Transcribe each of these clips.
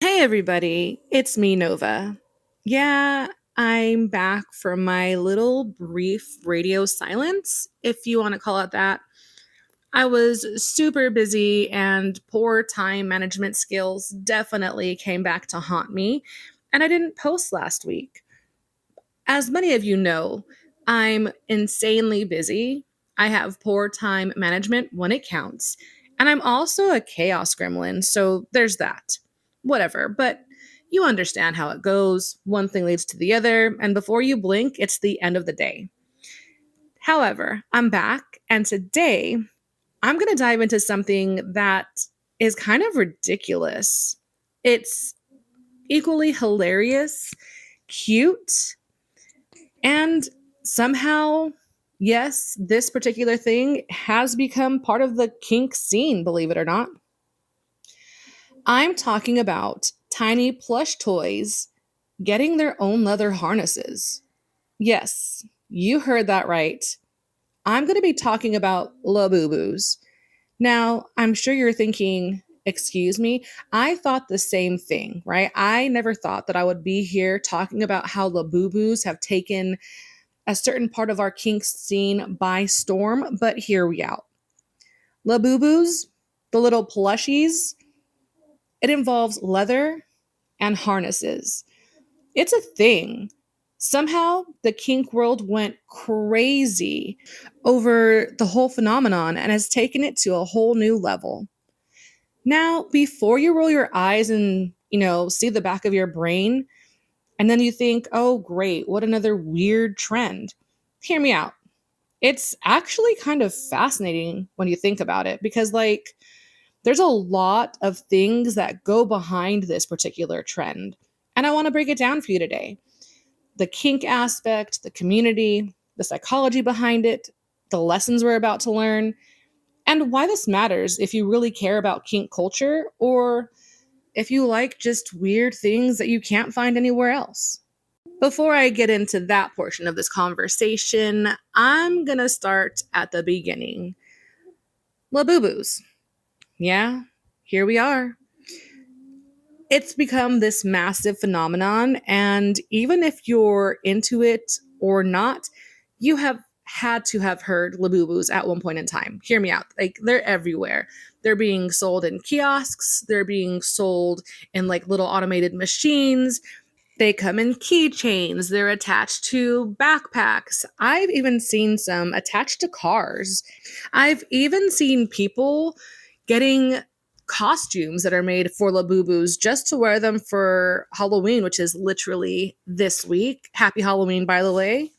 Hey everybody, it's me, Nova. Yeah, I'm back from my little brief radio silence, if you want to call it that. I was super busy and poor time management skills definitely came back to haunt me, and I didn't post last week. As many of you know, I'm insanely busy. I have poor time management when it counts, and I'm also a chaos gremlin, so there's that. Whatever, but you understand how it goes. One thing leads to the other, and before you blink, it's the end of the day. However, I'm back, and today I'm going to dive into something that is kind of ridiculous. It's equally hilarious, cute, and somehow, yes, this particular thing has become part of the kink scene, believe it or not. I'm talking about tiny plush toys getting their own leather harnesses. Yes, you heard that right. I'm going to be talking about Labubus. Now, I'm sure you're thinking, excuse me, I thought the same thing, right? I never thought that I would be here talking about how Labubus have taken a certain part of our kink scene by storm, but here we out. Labubus, the little plushies, it involves leather and harnesses. It's a thing. Somehow, the kink world went crazy over the whole phenomenon and has taken it to a whole new level. Now, before you roll your eyes and, see the back of your brain, and then you think, oh, great, what another weird trend. Hear me out. It's actually kind of fascinating when you think about it because, there's a lot of things that go behind this particular trend. And I want to break it down for you today. The kink aspect, the community, the psychology behind it, the lessons we're about to learn, and why this matters if you really care about kink culture or if you like just weird things that you can't find anywhere else. Before I get into that portion of this conversation, I'm going to start at the beginning. Labubus. Yeah, here we are. It's become this massive phenomenon, and even if you're into it or not, you have had to have heard Labubus at one point in time. Hear me out. Like, they're everywhere. They're being sold in kiosks, they're being sold in little automated machines. They come in keychains, they're attached to backpacks. I've even seen some attached to cars. I've even seen people getting costumes that are made for Labubus just to wear them for Halloween, which is literally this week. Happy Halloween, by the way.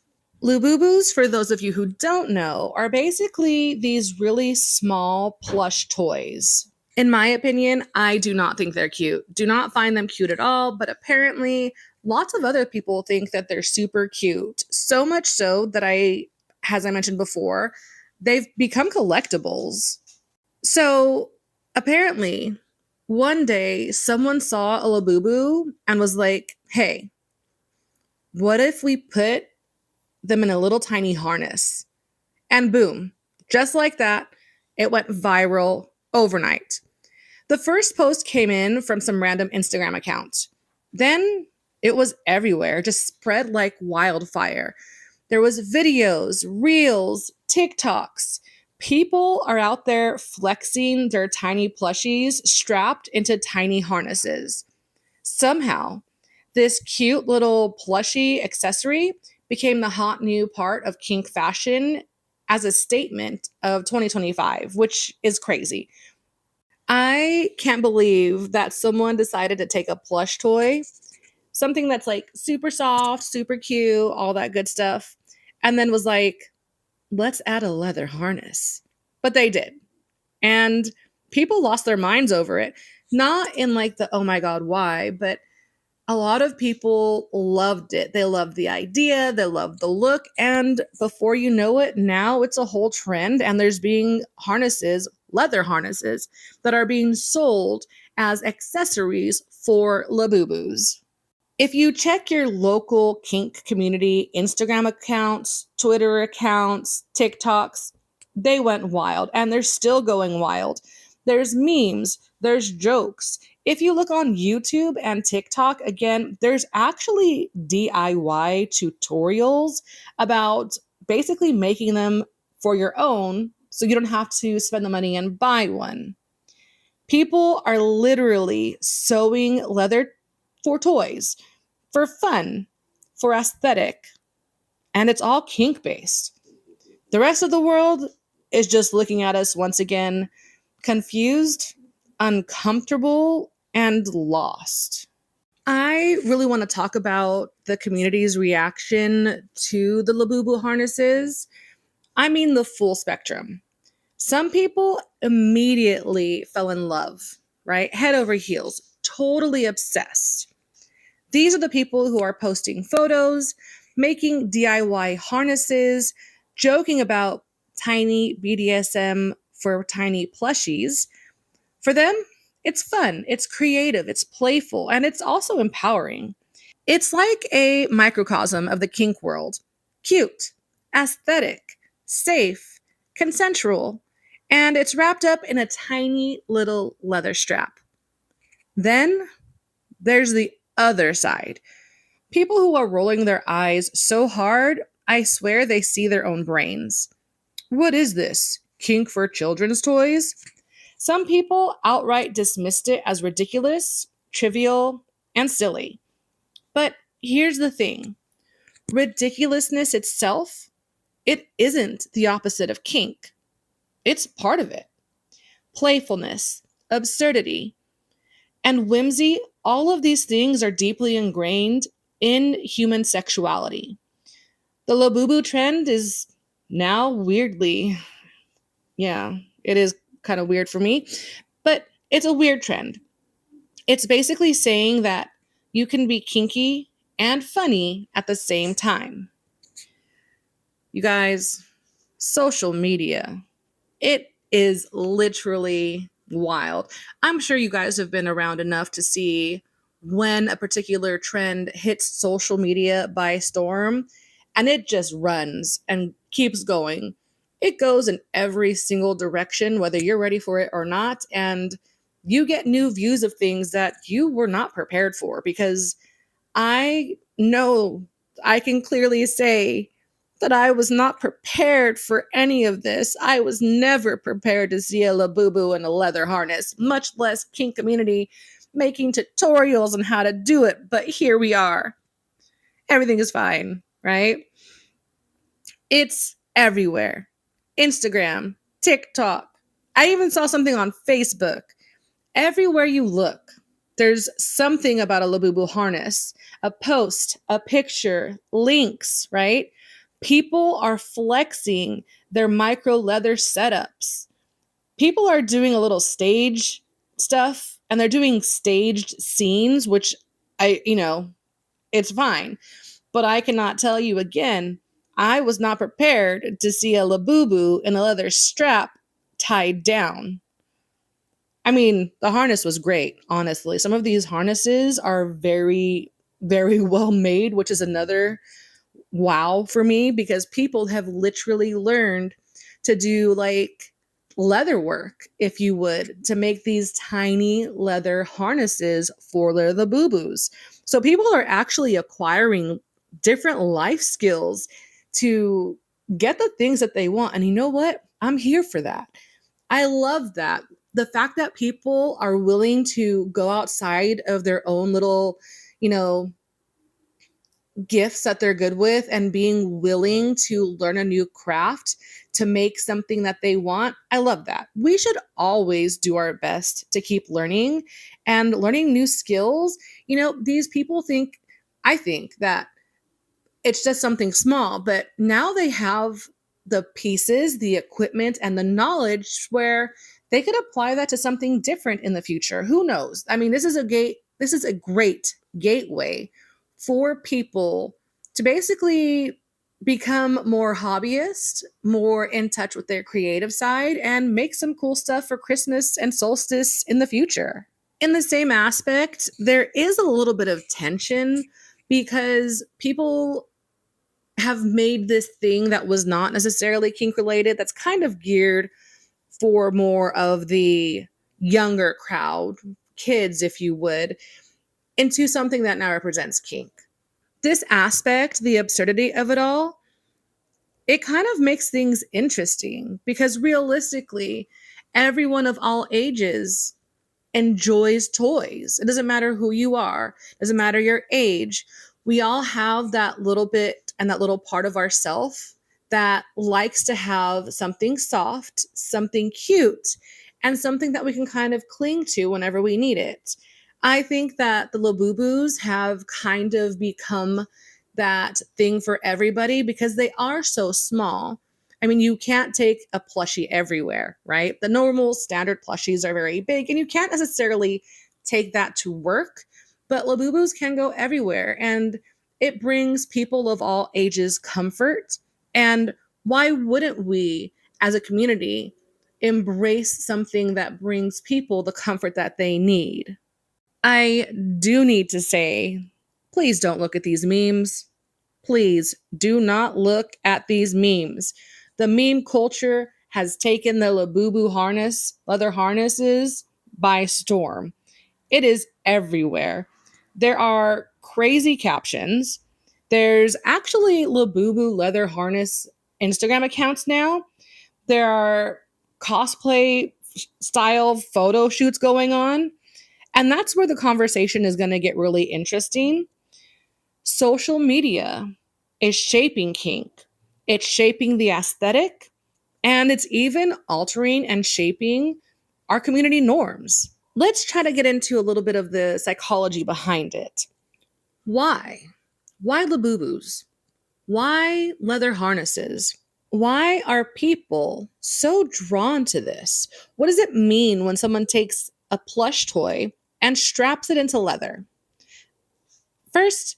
Labubus, for those of you who don't know, are basically these really small plush toys. In my opinion, I do not think they're cute. Do not find them cute at all, but apparently lots of other people think that they're super cute. So much so that as I mentioned before, they've become collectibles. So apparently, one day someone saw a Labubu and was like, hey, what if we put them in a little tiny harness? And boom, just like that, it went viral overnight. The first post came in from some random Instagram account. Then it was everywhere, just spread like wildfire. There was videos, reels, TikToks. People are out there flexing their tiny plushies strapped into tiny harnesses. Somehow, this cute little plushie accessory became the hot new part of kink fashion as a statement of 2025, which is crazy. I can't believe that someone decided to take a plush toy, something that's super soft, super cute, all that good stuff, and then was like, let's add a leather harness. But they did. And people lost their minds over it. Not in the, oh my God, why? But a lot of people loved it. They loved the idea, they loved the look. And before you know it, now it's a whole trend. And there's being harnesses, leather harnesses, that are being sold as accessories for Labubus. If you check your local kink community Instagram accounts, Twitter accounts, TikToks, they went wild and they're still going wild. There's memes, there's jokes. If you look on YouTube and TikTok, again, there's actually DIY tutorials about basically making them for your own so you don't have to spend the money and buy one. People are literally sewing leather for toys, for fun, for aesthetic, and it's all kink based. The rest of the world is just looking at us once again, confused, uncomfortable, and lost. I really want to talk about the community's reaction to the Labubu harnesses. I mean, the full spectrum. Some people immediately fell in love, right? Head over heels, totally obsessed. These are the people who are posting photos, making DIY harnesses, joking about tiny BDSM for tiny plushies. For them, it's fun, it's creative, it's playful, and it's also empowering. It's like a microcosm of the kink world: cute, aesthetic, safe, consensual, and it's wrapped up in a tiny little leather strap. Then there's the other side: people who are rolling their eyes so hard, I swear they see their own brains. What is this? Kink for children's toys? Some people outright dismissed it as ridiculous, trivial, and silly. But here's the thing: ridiculousness itself, it isn't the opposite of kink. It's part of it. Playfulness, absurdity, and whimsy, all of these things are deeply ingrained in human sexuality. The Labubu trend is now weirdly, yeah, it is kind of weird for me, but it's a weird trend. It's basically saying that you can be kinky and funny at the same time. You guys, social media, it is literally wild. I'm sure you guys have been around enough to see when a particular trend hits social media by storm and it just runs and keeps going. It goes in every single direction, whether you're ready for it or not. And you get new views of things that you were not prepared for, because I know I can clearly say that I was not prepared for any of this. I was never prepared to see a Labubu in a leather harness, much less kink community making tutorials on how to do it. But here we are. Everything is fine, right? It's everywhere. Instagram, TikTok. I even saw something on Facebook. Everywhere you look, there's something about a Labubu harness, a post, a picture, links, right? People are flexing their micro leather setups. People are doing a little stage stuff, and they're doing staged scenes, which it's fine. But I cannot tell you again, I was not prepared to see a Labubu in a leather strap tied down. I mean, the harness was great, honestly. Some of these harnesses are very, very well made, which is another wow for me, because people have literally learned to do like leather work, if you would, to make these tiny leather harnesses for their Labubus. So people are actually acquiring different life skills to get the things that they want. And you know what? I'm here for that. I love that. The fact that people are willing to go outside of their own little, you know, gifts that they're good with and being willing to learn a new craft to make something that they want. I love that. We should always do our best to keep learning and learning new skills. These people I think that it's just something small, but now they have the pieces, the equipment, and the knowledge where they could apply that to something different in the future. Who knows? I mean, this is a great gateway for people to basically become more hobbyist, more in touch with their creative side, and make some cool stuff for Christmas and solstice in the future. In the same aspect, there is a little bit of tension because people have made this thing that was not necessarily kink related, that's kind of geared for more of the younger crowd, kids, if you would, into something that now represents kink. This aspect, the absurdity of it all, it kind of makes things interesting because realistically, everyone of all ages enjoys toys. It doesn't matter who you are, it doesn't matter your age. We all have that little bit and that little part of ourself that likes to have something soft, something cute, and something that we can kind of cling to whenever we need it. I think that the Labubus have kind of become that thing for everybody because they are so small. I mean, you can't take a plushie everywhere, right? The normal standard plushies are very big, and you can't necessarily take that to work, but Labubus can go everywhere, and it brings people of all ages comfort. And why wouldn't we, as a community, embrace something that brings people the comfort that they need? I do need to say, please don't look at these memes. Please do not look at these memes. The meme culture has taken the Labubu leather harnesses, by storm. It is everywhere. There are crazy captions. There's actually Labubu leather harness Instagram accounts now. There are cosplay style photo shoots going on. And that's where the conversation is going to get really interesting. Social media is shaping kink, it's shaping the aesthetic, and it's even altering and shaping our community norms. Let's try to get into a little bit of the psychology behind it. Why? Why Labubus? Why leather harnesses? Why are people so drawn to this? What does it mean when someone takes a plush toy and straps it into leather? First,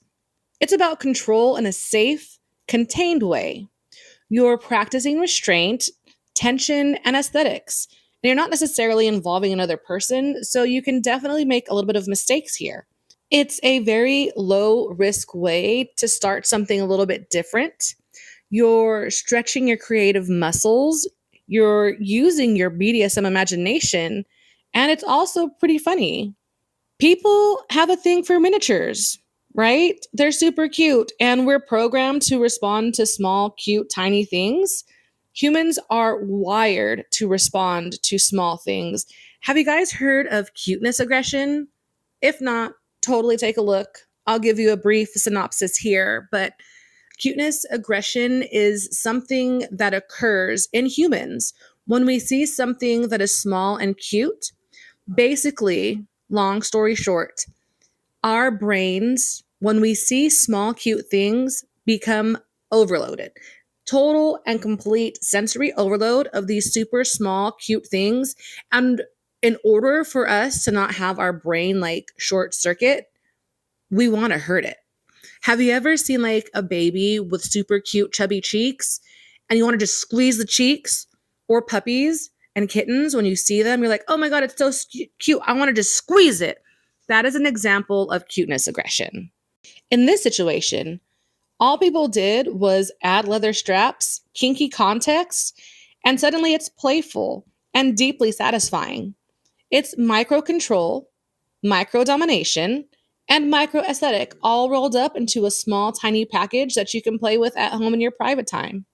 it's about control in a safe, contained way. You're practicing restraint, tension, and aesthetics. And you're not necessarily involving another person, so you can definitely make a little bit of mistakes here. It's a very low risk way to start something a little bit different. You're stretching your creative muscles, you're using your BDSM imagination, and it's also pretty funny. People have a thing for miniatures, right? They're super cute, and we're programmed to respond to small, cute, tiny things. Humans are wired to respond to small things. Have you guys heard of cuteness aggression? If not, totally take a look. I'll give you a brief synopsis here, but cuteness aggression is something that occurs in humans when we see something that is small and cute. Basically, long story short, our brains, when we see small, cute things, become overloaded. Total and complete sensory overload of these super small, cute things. And in order for us to not have our brain like short circuit, we want to hurt it. Have you ever seen like a baby with super cute, chubby cheeks and you want to just squeeze the cheeks? Or puppies and kittens, when you see them, you're like, oh my God, it's so cute. I want to just squeeze it. That is an example of cuteness aggression. In this situation, all people did was add leather straps, kinky context, and suddenly it's playful and deeply satisfying. It's micro control, micro domination, and micro aesthetic all rolled up into a small, tiny package that you can play with at home in your private time.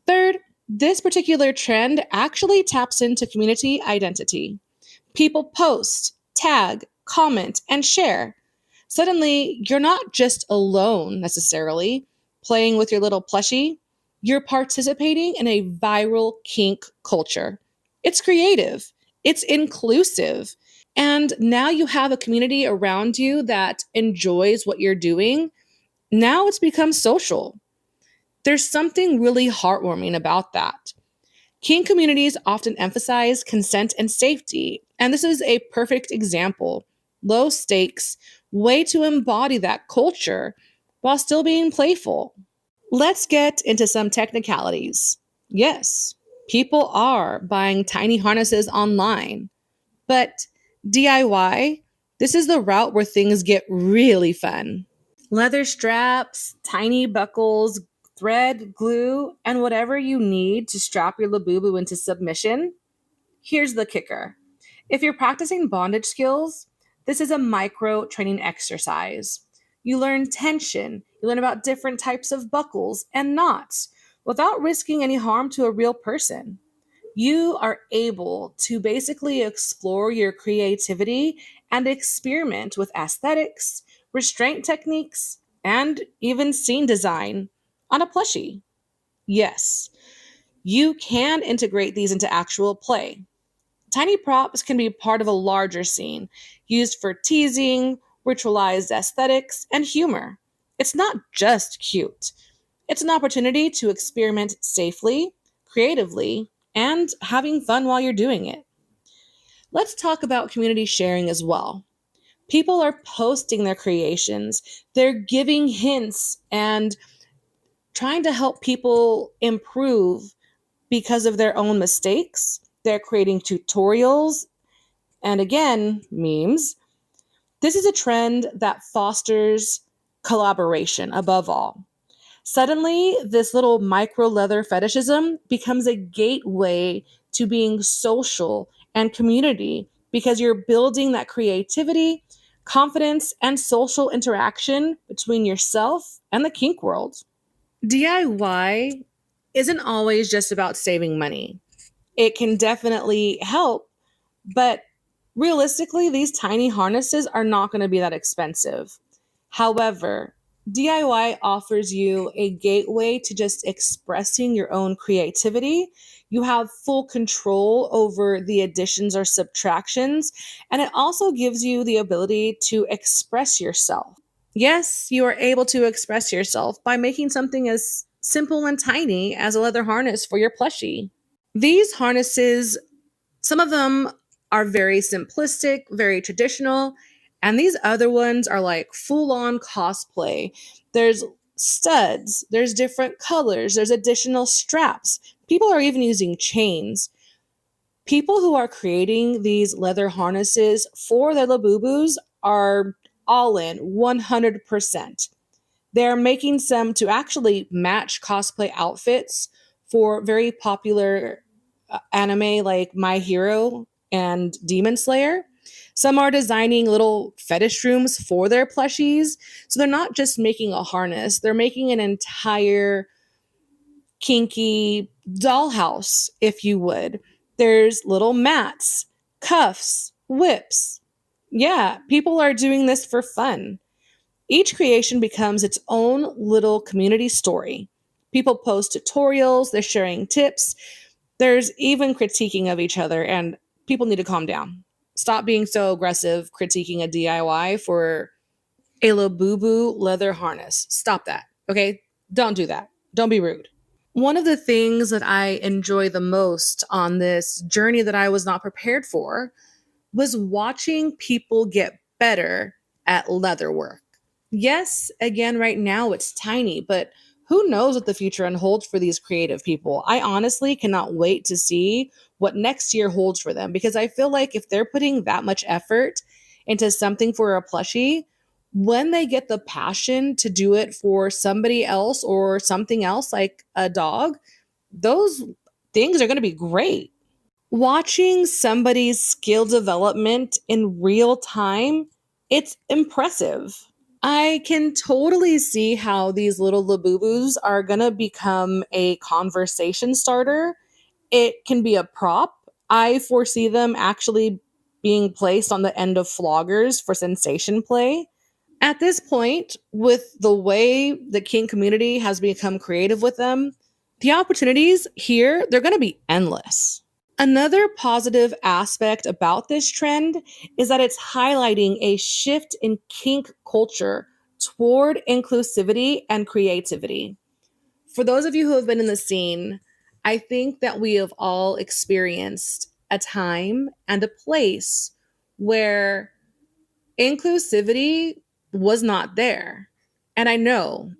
Third, this particular trend actually taps into community identity. People post, tag, comment, and share. Suddenly, you're not just alone necessarily playing with your little plushie, you're participating in a viral kink culture. It's creative, it's inclusive, and now you have a community around you that enjoys what you're doing. Now it's become social. There's something really heartwarming about that. Kink communities often emphasize consent and safety, and this is a perfect example. Low stakes, way to embody that culture while still being playful. Let's get into some technicalities. Yes, people are buying tiny harnesses online, but DIY, this is the route where things get really fun. Leather straps, tiny buckles, thread, glue, and whatever you need to strap your Labubu into submission. Here's the kicker. If you're practicing bondage skills, this is a micro training exercise. You learn tension, you learn about different types of buckles and knots without risking any harm to a real person. You are able to basically explore your creativity and experiment with aesthetics, restraint techniques, and even scene design on a plushie. Yes, you can integrate these into actual play. Tiny props can be part of a larger scene, used for teasing, ritualized aesthetics, and humor. It's not just cute, it's an opportunity to experiment safely, creatively, and having fun while you're doing it. Let's talk about community sharing as well. People are posting their creations, they're giving hints and trying to help people improve because of their own mistakes. They're creating tutorials and again, memes. This is a trend that fosters collaboration above all. Suddenly, this little micro leather fetishism becomes a gateway to being social and community because you're building that creativity, confidence, and social interaction between yourself and the kink world. DIY isn't always just about saving money. It can definitely help, but realistically, these tiny harnesses are not going to be that expensive. However, DIY offers you a gateway to just expressing your own creativity. You have full control over the additions or subtractions, and it also gives you the ability to express yourself. Yes, you are able to express yourself by making something as simple and tiny as a leather harness for your plushie. These harnesses, some of them are very simplistic, very traditional, and these other ones are like full on cosplay. There's studs, there's different colors, there's additional straps. People are even using chains. People who are creating these leather harnesses for their Labubus are all in 100%. They're making some to actually match cosplay outfits for very popular anime like My Hero and Demon Slayer. Some are designing little fetish rooms for their plushies. So they're not just making a harness, they're making an entire kinky dollhouse, if you would. There's little mats, cuffs, whips. Yeah, people are doing this for fun. Each creation becomes its own little community story. People post tutorials, they're sharing tips, there's even critiquing of each other, and people need to calm down. Stop being so aggressive critiquing a DIY for a Labubu leather harness. Stop that, okay? Don't do that. Don't be rude. One of the things that I enjoy the most on this journey that I was not prepared for was watching people get better at leather work. Yes, again, right now it's tiny, but who knows what the future unfolds for these creative people? I honestly cannot wait to see what next year holds for them because I feel like if they're putting that much effort into something for a plushie, when they get the passion to do it for somebody else or something else like a dog, those things are going to be great. Watching somebody's skill development in real time, it's impressive. I can totally see how these little Labubus are going to become a conversation starter. It can be a prop. I foresee them actually being placed on the end of floggers for sensation play. At this point, with the way the King community has become creative with them, the opportunities here, they're going to be endless. Another positive aspect about this trend is that it's highlighting a shift in kink culture toward inclusivity and creativity. For those of you who have been in the scene, I think that we have all experienced a time and a place where inclusivity was not there. And I know,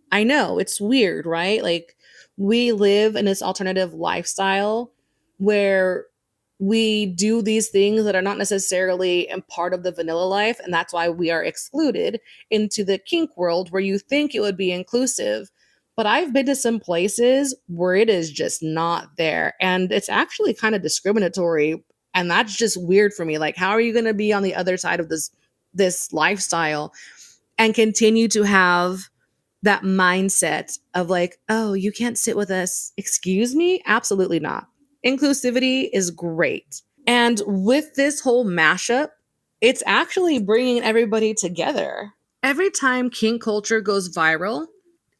it's weird, right? Like, we live in this alternative lifestyle where we do these things that are not necessarily a part of the vanilla life. And that's why we are excluded into the kink world where you think it would be inclusive. But I've been to some places where it is just not there. And it's actually kind of discriminatory And that's just weird for me. Like, how are you going to be on the other side of this lifestyle and continue to have that mindset of like, oh, you can't sit with us? Excuse me? Absolutely not. Inclusivity is great. And with this whole mashup, it's actually bringing everybody together. Every time kink culture goes viral,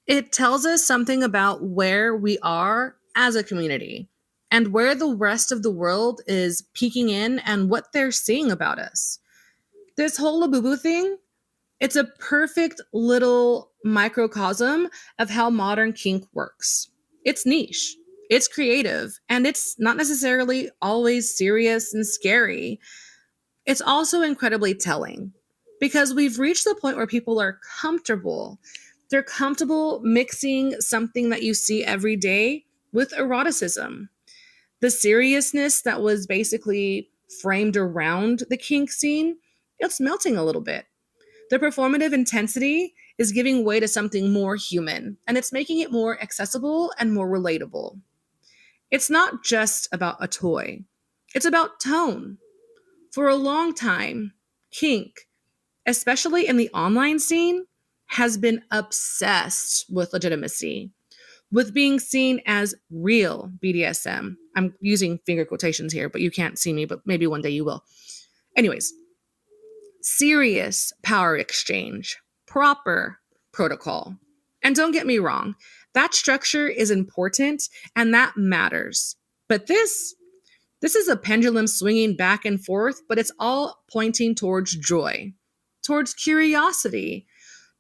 it tells us something about where we are as a community and where the rest of the world is peeking in and what they're seeing about us. This whole Labubu thing, it's a perfect little microcosm of how modern kink works. It's niche, it's creative, and it's not necessarily always serious and scary. It's also incredibly telling because we've reached the point where people are comfortable. They're comfortable mixing something that you see every day with eroticism. The seriousness that was basically framed around the kink scene, it's melting a little bit. The performative intensity is giving way to something more human, and it's making it more accessible and more relatable. It's not just about a toy, it's about tone. For a long time, kink, especially in the online scene, has been obsessed with legitimacy, with being seen as real BDSM. I'm using finger quotations here, but you can't see me, but maybe one day you will. Anyways, serious power exchange, proper protocol. And don't get me wrong, that structure is important and that matters. But this is a pendulum swinging back and forth, but it's all pointing towards joy, towards curiosity,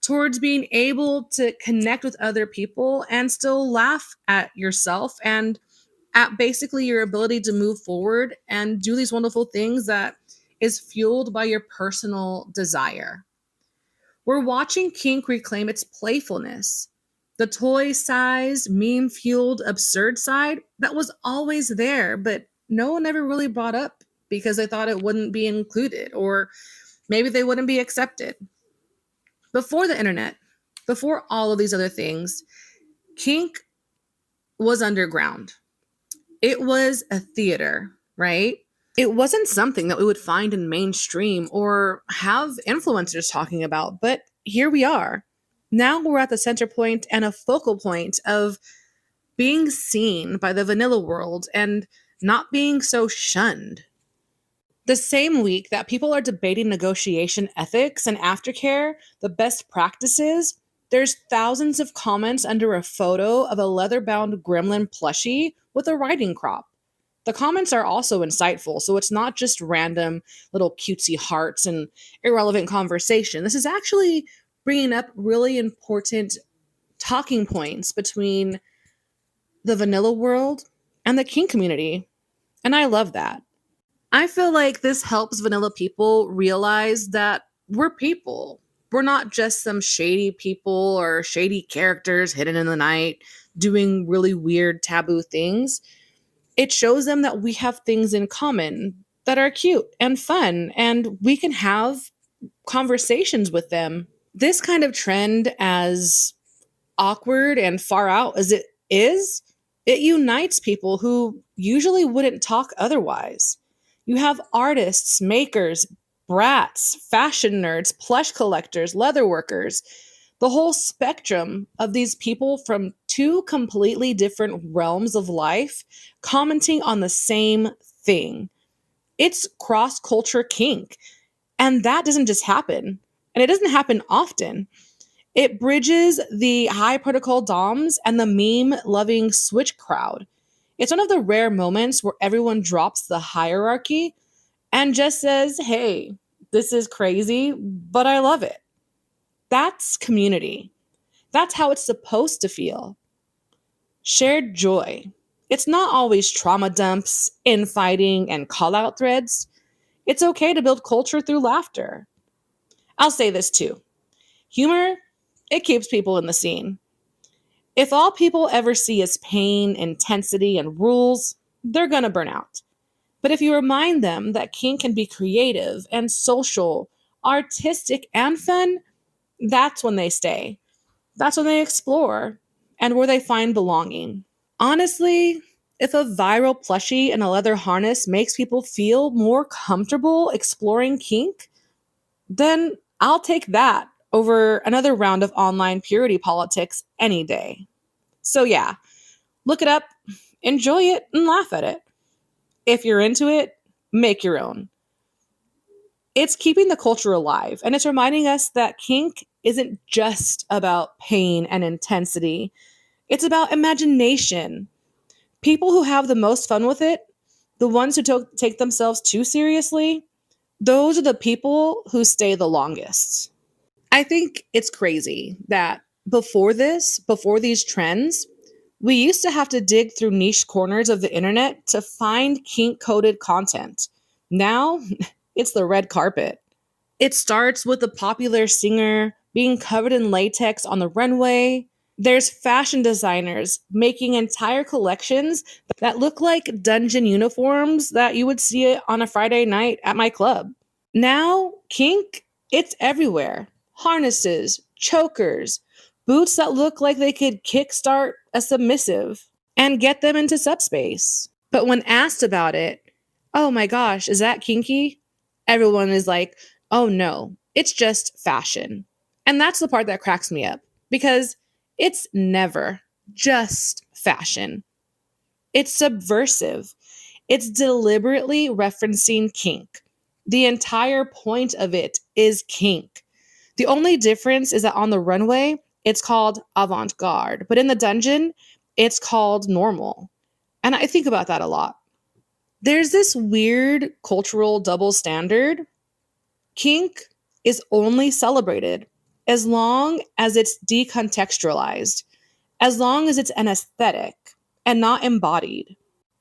towards being able to connect with other people and still laugh at yourself and at basically your ability to move forward and do these wonderful things that is fueled by your personal desire. We're watching kink reclaim its playfulness, the toy sized, meme fueled, absurd side that was always there, but no one ever really brought up because they thought it wouldn't be included or maybe they wouldn't be accepted. Before the internet, before all of these other things, kink was underground. It was a theater, right? It wasn't something that we would find in mainstream or have influencers talking about, but here we are. Now we're at the center point and a focal point of being seen by the vanilla world and not being so shunned. The same week that people are debating negotiation ethics and aftercare, the best practices, there's thousands of comments under a photo of a leather bound gremlin plushie with a riding crop. The comments are also insightful, so it's not just random little cutesy hearts and irrelevant conversation. This is actually bringing up really important talking points between the vanilla world and the kink community. And I love that. I feel like this helps vanilla people realize that we're people. We're not just some shady people or shady characters hidden in the night doing really weird taboo things. It shows them that we have things in common that are cute and fun, and we can have conversations with them. This kind of trend, as awkward and far out as it is, it unites people who usually wouldn't talk otherwise. You have artists, makers, brats, fashion nerds, plush collectors, leather workers, the whole spectrum of these people from two completely different realms of life commenting on the same thing. It's cross culture kink. And that doesn't just happen. And it doesn't happen often. It bridges the high protocol DOMs and the meme loving Switch crowd. It's one of the rare moments where everyone drops the hierarchy and just says, hey, this is crazy, but I love it. That's community. That's how it's supposed to feel. Shared joy. It's not always trauma dumps, infighting, and call out threads. It's okay to build culture through laughter. I'll say this too. Humor, it keeps people in the scene. If all people ever see is pain, intensity, and rules, they're gonna burn out. But if you remind them that kink can be creative and social, artistic, and fun, that's when they stay. That's when they explore and where they find belonging. Honestly, If a viral plushie and a leather harness makes people feel more comfortable exploring kink, then I'll take that over another round of online purity politics any day. So, yeah, look it up, enjoy it, and laugh at it. If you're into it, make your own. It's keeping the culture alive, and it's reminding us that kink isn't just about pain and intensity, it's about imagination. People who have the most fun with it, the ones who take themselves too seriously, those are the people who stay the longest. I think it's crazy that before these trends, we used to have to dig through niche corners of the internet to find kink coded content. Now, it's the red carpet. It starts with a popular singer being covered in latex on the runway. There's fashion designers making entire collections that look like dungeon uniforms that you would see on a Friday night at my club. Now, kink, it's everywhere. Harnesses, chokers, boots that look like they could kickstart a submissive and get them into subspace. But when asked about it, oh my gosh, is that kinky? Everyone is like, oh no, it's just fashion. And that's the part that cracks me up because it's never just fashion. It's subversive. It's deliberately referencing kink. The entire point of it is kink. The only difference is that on the runway, it's called avant garde, but in the dungeon, it's called normal. And I think about that a lot. There's this weird cultural double standard. Kink is only celebrated as long as it's decontextualized, as long as it's an aesthetic and not embodied.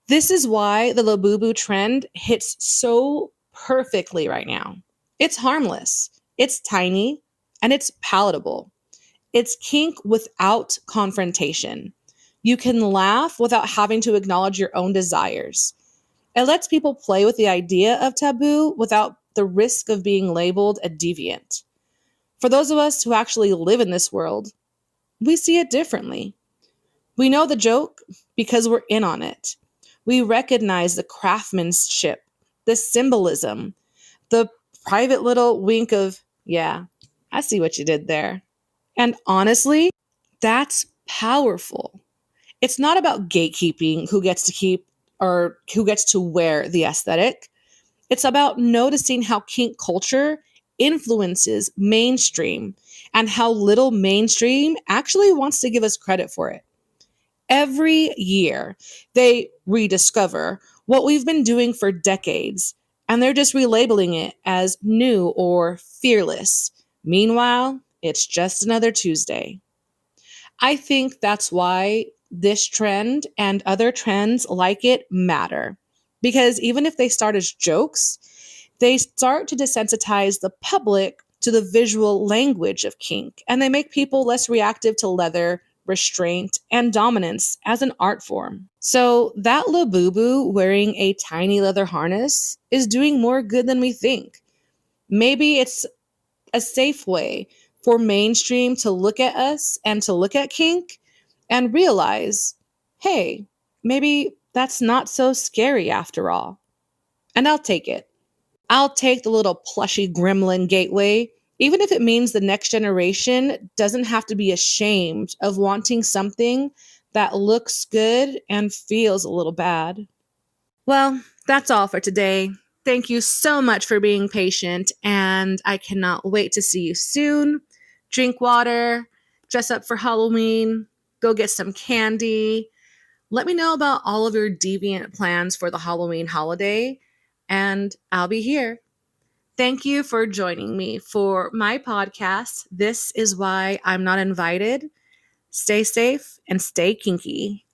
This is why the Labubu trend hits so perfectly right now. It's harmless, it's tiny, and it's palatable. It's kink without confrontation. You can laugh without having to acknowledge your own desires. It lets people play with the idea of taboo without the risk of being labeled a deviant. For those of us who actually live in this world, we see it differently. We know the joke because we're in on it. We recognize the craftsmanship, the symbolism, the private little wink of, yeah, I see what you did there. And honestly, that's powerful. It's not about gatekeeping who gets to keep or who gets to wear the aesthetic. It's about noticing how kink culture influences mainstream and how little mainstream actually wants to give us credit for it. Every year, they rediscover what we've been doing for decades, and they're just relabeling it as new or fearless. Meanwhile, it's just another Tuesday. I think that's why this trend and other trends like it matter. Because even if they start as jokes, they start to desensitize the public to the visual language of kink, and they make people less reactive to leather, restraint, and dominance as an art form. So that Labubu wearing a tiny leather harness is doing more good than we think. Maybe it's a safe way for mainstream to look at us and to look at kink and realize, hey, maybe that's not so scary after all. And I'll take it. I'll take the little plushy gremlin gateway, even if it means the next generation doesn't have to be ashamed of wanting something that looks good and feels a little bad. Well, that's all for today. Thank you so much for being patient, and I cannot wait to see you soon. Drink water, dress up for Halloween, go get some candy. Let me know about all of your deviant plans for the Halloween holiday, and I'll be here. Thank you for joining me for my podcast. This is why I'm not invited. Stay safe and stay kinky.